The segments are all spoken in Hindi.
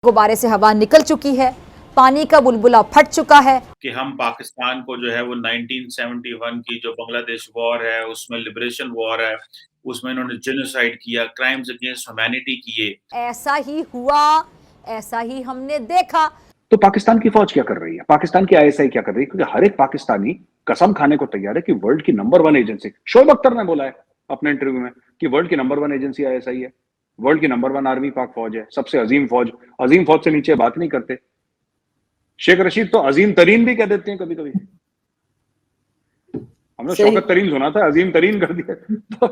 गुब्बारे से हवा निकल चुकी है, पानी का बुलबुला फट चुका है कि हम पाकिस्तान को जो है वो 1971 की जो बांग्लादेश वॉर है, उसमें लिबरेशन वॉर है, उसमें इन्होंने जेनोसाइड किया, क्राइम्स अगेंस्ट ह्यूमैनिटी किए। ऐसा ही हुआ, ऐसा ही हमने देखा। तो पाकिस्तान की फौज क्या कर रही है, पाकिस्तान की आईएसआई क्या कर रही है? क्योंकि हर एक पाकिस्तानी कसम खाने को तैयार है कि वर्ल्ड की नंबर 1 एजेंसी, शोएब अख्तर ने बोला है अपने इंटरव्यू में कि वर्ल्ड की नंबर 1 एजेंसी आईएसआई है, वर्ल्ड की नंबर 1 आर्मी पाक फौज है, सबसे अजीम फौज से नीचे बात नहीं करते। शेख रशीद तो अजीम तरीन भी कह देते हैं कभी कभी। हमने शौकत तरीन सुना था, अजीम तरीन कर दिया। तो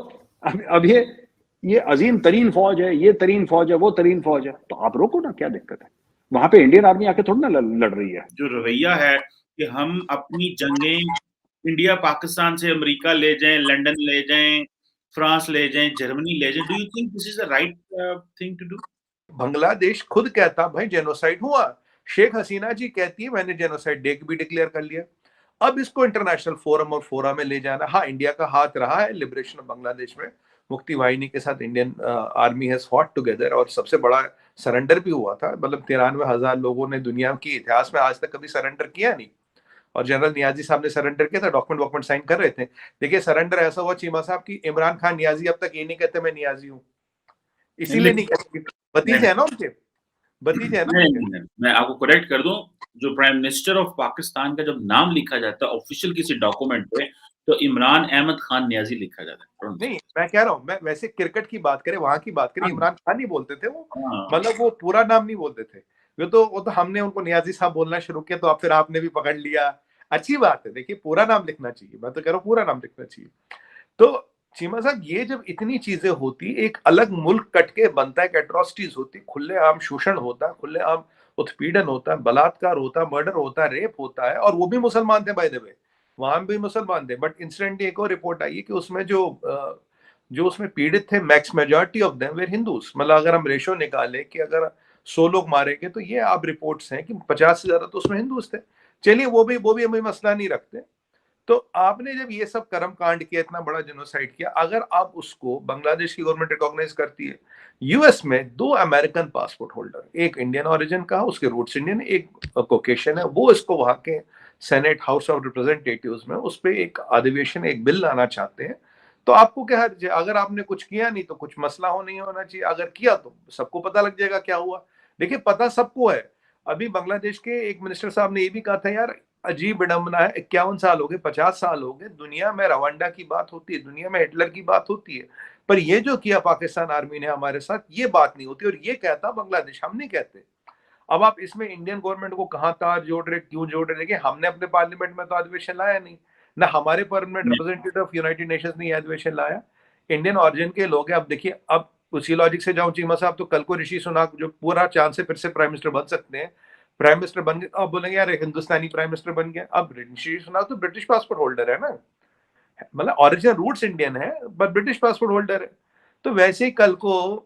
अब ये अजीम तरीन फौज है, ये तरीन फौज है, वो तरीन फौज है, तो आप रोको ना, क्या दिक्कत है? वहां पे इंडियन आर्मी आके थोड़ी ना लड़ रही है। जो रवैया है कि हम अपनी जंगें इंडिया पाकिस्तान से अमेरिका ले जाएं, लंदन ले जाएं, फ्रांस ले जाएं, जर्मनी ले जाएं, do you think this is the right thing to do? Bangladesh खुद कहता भाई जेनोसाइड हुआ, शेख हसीना जी कहती है मैंने जेनोसाइड डे भी डिक्लेयर कर लिया। अब इसको इंटरनेशनल फोरम और फोरा में ले जाना, हाँ इंडिया का हाथ रहा है लिबरेशन ऑफ बांग्लादेश में, मुक्ति वाहिनी के साथ Indian army has fought together और सबसे बड़ा सरेंडर भी हुआ था, मतलब 93,000 लोगों ने दुनिया की इतिहास में आज तक कभी सरेंडर किया नहीं, और जनरल नियाजी साहब ने सरेंडर किया था, डॉक्यूमेंट साइन कर रहे थे। देखिए सरेंडर ऐसा हुआ चीमा साहब की इमरान खान नियाजी अब तक ये नहीं कहते मैं नियाजी हूँ, इसीलिए नहीं कहते, भतीजे है ना उनके, भतीजे है ना उनके। मैं आपको करेक्ट कर दूं, जो प्राइम मिनिस्टर ऑफ पाकिस्तान का जब नाम लिखा जाता है ऑफिशियल किसी डॉक्यूमेंट पे, तो इमरान अहमद खान नियाजी लिखा जाता है। नहीं मैं कह रहा हूँ, मैं वैसे क्रिकेट की बात करें, वहां की बात करें, इमरान खान ही बोलते थे वो, मतलब वो पूरा नाम नहीं बोलते थे। वो तो हमने उनको नियाजी साहब बोलना शुरू किया तो फिर आपने भी पकड़ लिया, अच्छी बात है, देखिए पूरा नाम लिखना चाहिए, मैं तो कह रहा हूँ पूरा नाम लिखना चाहिए। तो चीमा साहब ये जब इतनी चीजें होती, एक अलग मुल्क कट के बनता है, एट्रोसिटीज होती, खुलेआम शोषण होता है, खुलेआम उत्पीड़न होता है, बलात्कार होता है, मर्डर होता है, रेप होता है, और वो भी मुसलमान थे बाय द वे, वहां भी मुसलमान थे। बट इंसिडेंटली एक और रिपोर्ट आई है कि उसमें जो उसमें पीड़ित थे, max majority of them were Hindus, मतलब अगर हम रेशो निकालें कि अगर 100 लोग मारे गए तो ये आप रिपोर्ट्स हैं कि 50 से ज्यादा तो उसमें हिंदूज थे। चलिए वो भी हमें मसला नहीं रखते। तो आपने जब ये सब कर्म कांड किया, इतना बड़ा जेनोसाइड किया, अगर आप उसको बांग्लादेश की गवर्नमेंट रिकॉग्नाइज करती है, यूएस में 2 अमेरिकन पासपोर्ट होल्डर, एक इंडियन ओरिजिन का, उसके रूट्स इंडियन, एक कॉकेशियन है, वो इसको वहां के सेनेट हाउस ऑफ रिप्रेजेंटेटिव्स में उस पर एक अधिवेशन, एक बिल लाना चाहते हैं। तो आपको क्या हर्ज है? अगर आपने कुछ किया नहीं तो कुछ मसला हो नहीं होना चाहिए, अगर किया तो सबको पता लग जाएगा क्या हुआ। देखिए पता सबको है। अभी बांग्लादेश के एक मिनिस्टर साहब ने ये भी कहा था, यार अजीब विडंबना है, 51 साल हो गए, 50 साल हो गए, दुनिया में रवांडा की बात होती है, दुनिया में हिटलर की बात होती है, पर ये जो किया पाकिस्तान आर्मी ने हमारे साथ, ये बात नहीं होती, और ये कहता बांग्लादेश, हम नहीं कहते। अब आप इसमें इंडियन गवर्नमेंट को कहां तार जोड़ रहे, क्यों जोड़ रहे? देखिए हमने अपने पार्लियामेंट में तो अधिवेशन लाया नहीं, ना हमारे permanent representative of United Nations ने अधिवेशन लाया, इंडियन ओरिजिन के लोग हैं। अब देखिए, अब उसी लॉजिक से जाऊं चीमा साहब, तो कल को ऋषि सुनाक जो पूरा चांद से फिर से प्राइम मिनिस्टर बन सकते हैं, प्राइम मिनिस्टर बन गए, अब बोलेंगे यार एक हिंदुस्तानी प्राइम मिनिस्टर बन गया। अब ऋषि सुनाक तो ब्रिटिश पासपोर्ट होल्डर है ना, मतलब ओरिजिनल रूट्स इंडियन है बट ब्रिटिश पासपोर्ट होल्डर है। तो वैसे ही कल को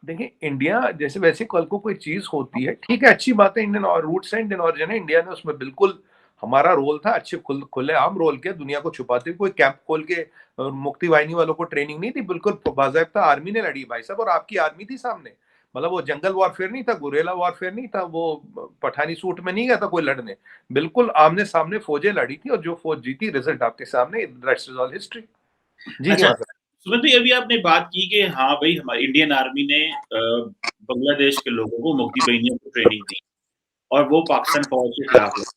देखिए इंडिया जैसे, वैसे कल को कोई चीज होती है, ठीक है अच्छी बात है, इंडियन और रूट्स है, इंडियन ओरिजिन है, इंडिया ने उसमें बिल्कुल हमारा रोल था, अच्छे खुले आम रोल किया, दुनिया को छुपाते हुए कोई कैंप खोल के मुक्ति वाहिनी वालों को ट्रेनिंग नहीं दी, बिल्कुल बाकायदा आर्मी ने लड़ी भाई साहब, और आपकी आर्मी थी सामने, मतलब वो जंगल वॉरफेयर नहीं था, गुरेला वॉरफेयर नहीं था, वो पठानी सूट में नहीं गया था कोई लड़ने, बिल्कुल आमने सामने फौजें लड़ी थी, और जो फौज जीती, रिजल्ट आपके सामने, दैट्स ऑल हिस्ट्री। जी अच्छा, सुमित भाई अभी आपने बात की कि हाँ भाई हमारी इंडियन आर्मी ने बांग्लादेश के लोगों को मुक्ति बहिनियों को ट्रेनिंग दी और वो पाकिस्तान फौज के खिलाफ लड़ी।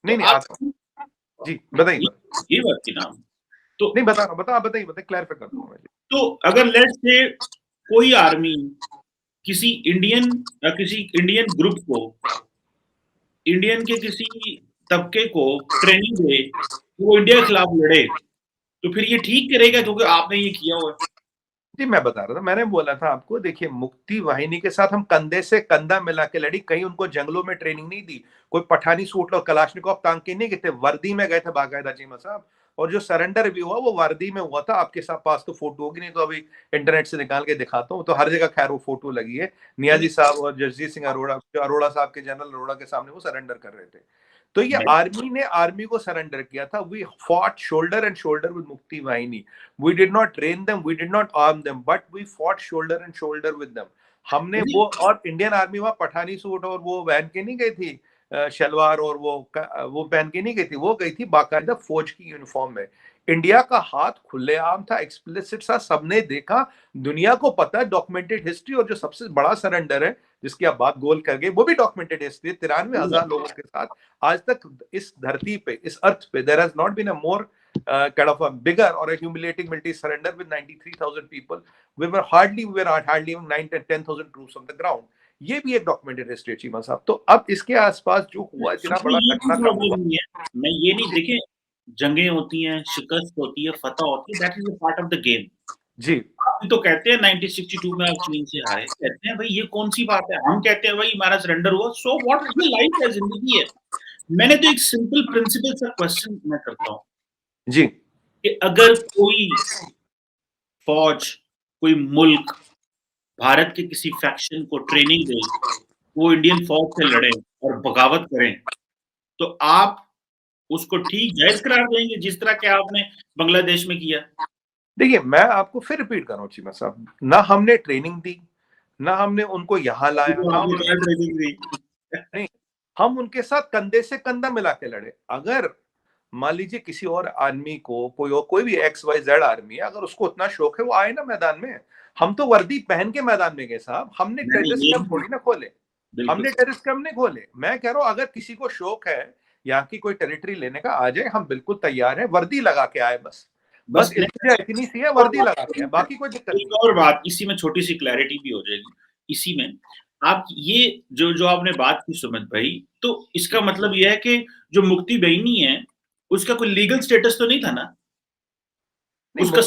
नहीं नहीं आप जी बताइए, ये बात की नाम तो नहीं बताइए क्लैरिफाई कर दूंगा मैं। तो अगर लेट्स से कोई आर्मी किसी इंडियन ग्रुप को, इंडियन के किसी तबके को ट्रेनिंग दे, वो इंडिया के खिलाफ लड़े, तो फिर ये ठीक करेगा क्योंकि आपने ये किया हुआ है? जी मैं बता रहा था, मैंने बोला था आपको, देखिए मुक्ति वाहिनी के साथ हम कंधे से कंधा मिला के लड़ी, कहीं उनको जंगलों में ट्रेनिंग नहीं दी, कोई पठानी सूट और कलाशनिकोव टांग के नहीं गए थे, वर्दी में गए थे बाकायदा चीमा साहब, और जो सरेंडर भी हुआ वो वर्दी में हुआ था। आपके साथ पास तो फोटो होगी, नहीं तो अभी इंटरनेट से निकाल के दिखाता हूँ, तो हर जगह खैर वो फोटो लगी है, नियाजी साहब और जसजीत सिंह अरोड़ा, अरोड़ा साहब के, जनरल अरोड़ा के सामने वो सरेंडर कर रहे थे। तो ये आर्मी ने आर्मी को सरेंडर किया था। We fought shoulder and shoulder with Mukti Bahini, we did not train them, we did not arm them, but we fought shoulder and shoulder with them. हमने वो, और इंडियन आर्मी वहां पठानी सूट और वो पहन के नहीं गई थी, शलवार और वो पहन के नहीं गई थी, वो गई थी बाकायदा फौज की यूनिफॉर्म में। इंडिया का हाथ खुलेआम था, एक्सप्लिसिट था, सबने देखा, दुनिया को पता है, डॉक्यूमेंटेड हिस्ट्री। और जो सबसे बड़ा सरेंडर है जिसकी आप बात गोल कर गए, वो भी डॉक्यूमेंटेड हिस्ट्री, 93,000 लोगों के साथ। आज तक इस धरती पे, इस अर्थ पे, there has not been a more kind of a bigger or a humiliating military surrender with 93,000 people. We were hardly even 9-10,000 troops on the ground. ये भी एक डॉक्यूमेंटेड हिस्ट्री है चीमा साहब। तो अब इसके आसपास जो हुआ, इतना बड़ा घटनाक्रम हुआ, मैं ये नहीं, देखिए जंगें होती हैं, शिकस्त होती है, फतह होती है, that is a part of the game जी। अभी तो कहते हैं 1962 में आप चीन से हारे, कहते हैं भाई ये कौन सी बात है, हम कहते हैं भाई हमारा सरेंडर हुआ, सो व्हाट, ये लाइफ है, जिंदगी है। मैंने तो एक सिंपल प्रिंसिपल सा क्वेश्चन मैं करता हूँ जी कि अगर कोई फौज, कोई मुल्क भारत के किसी फैक्शन को ट्रेनिंग दे, वो इंडियन फौज से लड़े और बगावत करें, तो आप उसको ठीक जायज करार देंगे जिस तरह के आपने बांग्लादेश में किया? देखिए, मैं आपको फिर रिपीट कर रहा हूँ चीमा साहब, ना हमने ट्रेनिंग दी, ना हमने उनको यहाँ लाया, ना ट्रेनिंग दी, नहीं, हम उनके साथ कंधे से कंधा मिला के लड़े। अगर मान लीजिए किसी और आर्मी को, कोई भी XYZ आर्मी है, अगर उसको उतना शौक है, वो आए ना मैदान में। हम तो वर्दी पहन के मैदान में गए साहब, हमने टेररिस्ट कैंप थोड़ी ना खोले, हमने टेररिस्ट कैंप नहीं खोले। मैं कह रहा हूँ अगर किसी को शौक है यहाँ की कोई टेरिटरी लेने का, आ जाए, हम बिल्कुल तैयार हैं, वर्दी लगा के आए, बस इतनी सी है, वर्दी लगा के आए, बाकी कोई दिक्कत नहीं। एक और बात इसी में छोटी सी क्लैरिटी भी हो जाएगी इसी में, आप ये जो आपने बात की सुमित भाई, तो इसका मतलब यह है कि जो मुक्ति बेईनी है उसका कोई लीगल स्टेटस तो नहीं था ना? उसका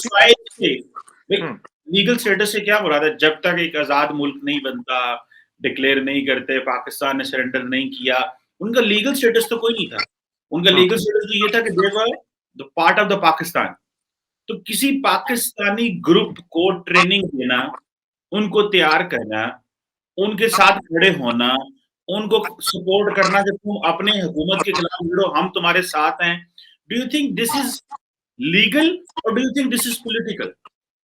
लीगल स्टेटस से क्या मुराद है? जब तक एक आजाद मुल्क नहीं बनता, डिक्लेयर नहीं करते, पाकिस्तान ने सरेंडर नहीं किया, उनका लीगल स्टेटस तो कोई नहीं था। उनका लीगल स्टेटस तो ये था कि they were the part of the Pakistan. तो किसी पाकिस्तानी ग्रुप को ट्रेनिंग देना, उनको तैयार करना, उनके साथ खड़े होना, उनको सपोर्ट करना कि तुम अपने हुकूमत के खिलाफ लड़ो, हम तुम्हारे साथ हैं। Do you think this is legal और do you think this is political?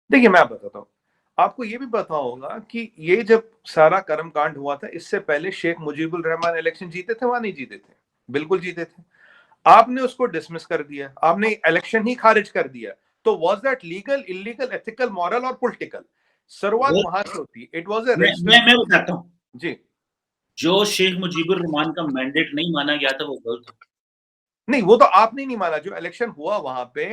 देखिए, मैं बताता हूँ आपको, ये भी पता होगा कि ये जब सारा कर्मकांड हुआ था, इससे पहले शेख मुजीबुर रहमान इलेक्शन जीते थे, वहां नहीं जीते थे? बिल्कुल जीते थे। आपने उसको डिसमिस कर दिया, आपने इलेक्शन ही खारिज कर दिया। तो was that legal, illegal, ethical, moral और पॉलिटिकल? शुरुआत वहां से होती। इट वाज अ मैं बताता हूँ जी। जो शेख मुजीबुर रहमान का मैंडेट नहीं माना गया था वो गलत था। नहीं, वो तो आपने नहीं माना। जो इलेक्शन हुआ वहां पे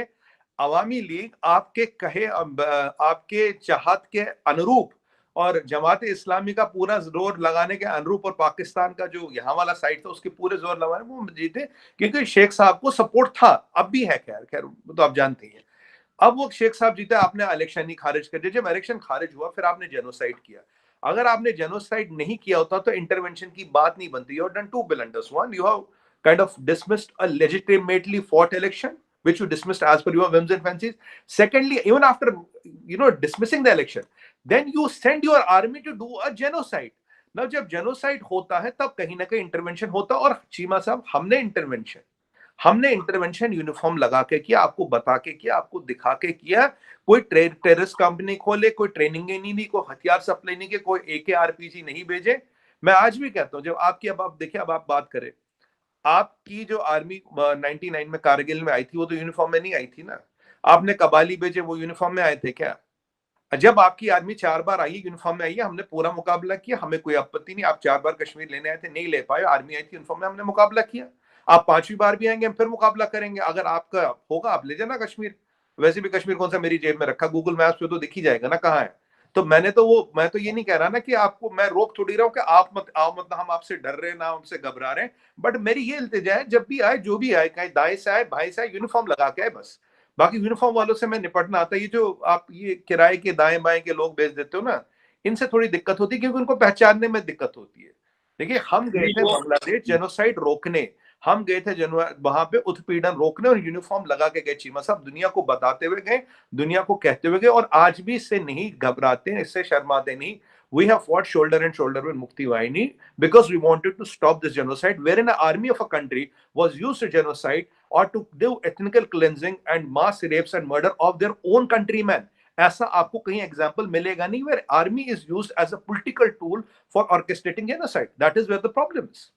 अवामी लीग आपके कहे, आपके चाहत के अनुरूप और जमात इस्लामी का पूरा जोर लगाने के अनुरूप, और पाकिस्तान का जो यहाँ वाला साइड था उसके पूरे जोर लगाने, वो जीते क्योंकि शेख साहब को सपोर्ट था, अब भी है। खैर वो तो आप जानते हैं। अब वो शेख साहब जीते, आपने इलेक्शन ही खारिज कर दिया। जब इलेक्शन खारिज हुआ, फिर आपने जेनोसाइड किया। अगर आपने जेनोसाइड नहीं किया होता तो इंटरवेंशन की बात नहीं बनती। You have done two blunders. One, you have kind of dismissed a legitimately fought election, which you dismissed as per your whims and fancies. Secondly, even after dismissing the election, then you send your army to do a genocide. Now, जब genocide होता है तब कहीं ना कहीं इंटरवेंशन होता है। और चीमा साहब, हमने इंटरवेंशन यूनिफॉर्म लगा के किया, आपको बता के किया, आपको दिखा के किया। कोई टेररिस्ट कंपनी खोले, कोई ट्रेनिंग नहीं दी, कोई हथियार सप्लाई नहीं किए, कोई AK RPG नहीं भेजे। मैं आज भी कहता हूं, जब आपकी, अब आप देखिए, अब आप बात करें, आपकी जो आर्मी 99 में कारगिल में आई थी, वो तो यूनिफॉर्म में नहीं आई थी ना। आपने कबाली भेजे, वो यूनिफॉर्म में आए थे क्या? जब आपकी आर्मी 4 बार आई, यूनिफॉर्म में आई है, हमने पूरा मुकाबला किया, हमें कोई आपत्ति नहीं। आप 4 बार कश्मीर लेने आए थे, नहीं ले पाए, आर्मी आई थी यूनिफॉर्म में, हमने मुकाबला किया। आप 5वीं बार भी आएंगे, हम फिर मुकाबला करेंगे। अगर आपका होगा, आप ले जाना कश्मीर। वैसे भी कश्मीर कौन सा मेरी जेब में रखा, गूगल मैप्स पे तो दिख ही जाएगा ना कहाँ है। तो मैं तो ये नहीं कह रहा ना कि आपको मैं रोक थोड़ी रहा हूँ कि आप मत आओ, मतलब हम आपसे डर रहे, ना हमसे घबरा रहे हैं। बट मेरी ये इल्तिजा है, जब भी आए, जो भी आए, कहीं दाएं से आए, भाई से आए, यूनिफॉर्म लगा के आए बस। बाकी यूनिफॉर्म वालों से मैं निपटना आता है। ये जो आप ये किराए के दाएं बाएं के लोग भेज देते हो ना, इनसे थोड़ी दिक्कत होती है, क्योंकि उनको पहचानने में दिक्कत होती है। देखिए, हम गए थे बांग्लादेश जेनोसाइड रोकने, हम गए थे वहां पे उत्पीड़न रोकने, और यूनिफॉर्म लगा के गए चीमा साहब। दुनिया को बताते हुए गए, दुनिया को कहते हुए गए, और आज भी इससे नहीं घबराते, इससे शर्माते नहीं। We have fought shoulder and shoulder with Mukti Wahini because we wanted to stop this genocide, wherein an army of a country was used to genocide or to do ethnical cleansing and mass rapes and murder of their own countrymen. ऐसा आपको कहीं एग्जांपल मिलेगा नहीं where army is used as a political tool for orchestrating genocide. That is where the problem is.